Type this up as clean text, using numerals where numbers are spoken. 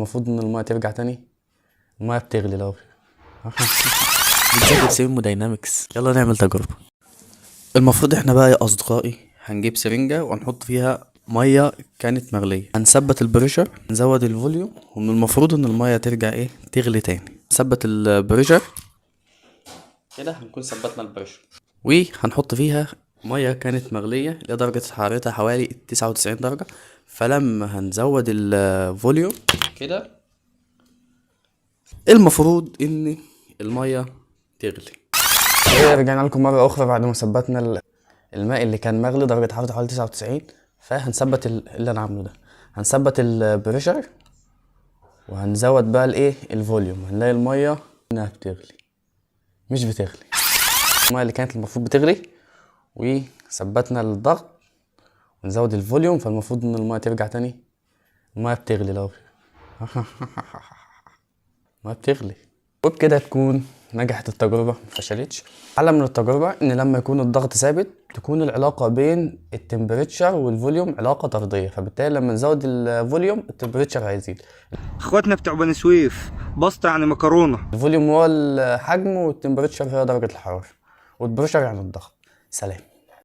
المفروض ان الميه ترجع تاني. الميه بتغلي لو بتذاكر سيرموداينامكس. يلا نعمل تجربة. المفروض احنا بقى يا اصدقائي هنجيب سرنجة وهنحط فيها مية كانت مغلية، هنثبت البريشر، نزود الفوليوم، ومن المفروض ان المية ترجع تغلي تاني. نثبت البريشر كده، هنكون ثبتنا البريشر، وهنحط فيها مية كانت مغلية اللي درجة حرارتها حوالي 99 درجة. فلما هنزود الفوليوم كده المفروض ان المية تغلي. رجعنا لكم مره اخرى بعد ما ثبتنا الماء اللي كان مغلي درجه حرارته حوالي 99. فهنثبت اللي انا عامله ده، هنثبت البريشر وهنزود بقى الفوليوم. هنلاقي الميه انها بتغلي، مش بتغلي. الميه اللي كانت المفروض بتغلي، وثبتنا الضغط ونزود الفوليوم، فالمفروض ان الميه ترجع تاني. الميه بتغلي لو الميه بتغلي. وبكده تكون نجحت التجربة، مفشلتش. علم من التجربة ان لما يكون الضغط ثابت تكون العلاقة بين التمبريتشر والفوليوم علاقة طردية، فبالتالي لما نزود الفوليوم التمبريتشر هيزيد. اخواتنا بتوع بني سويف، بسطة يعني مكرونة. الفوليوم هو الحجم والتمبريتشر هي درجة الحرارة والبريشر يعني الضغط. سلام.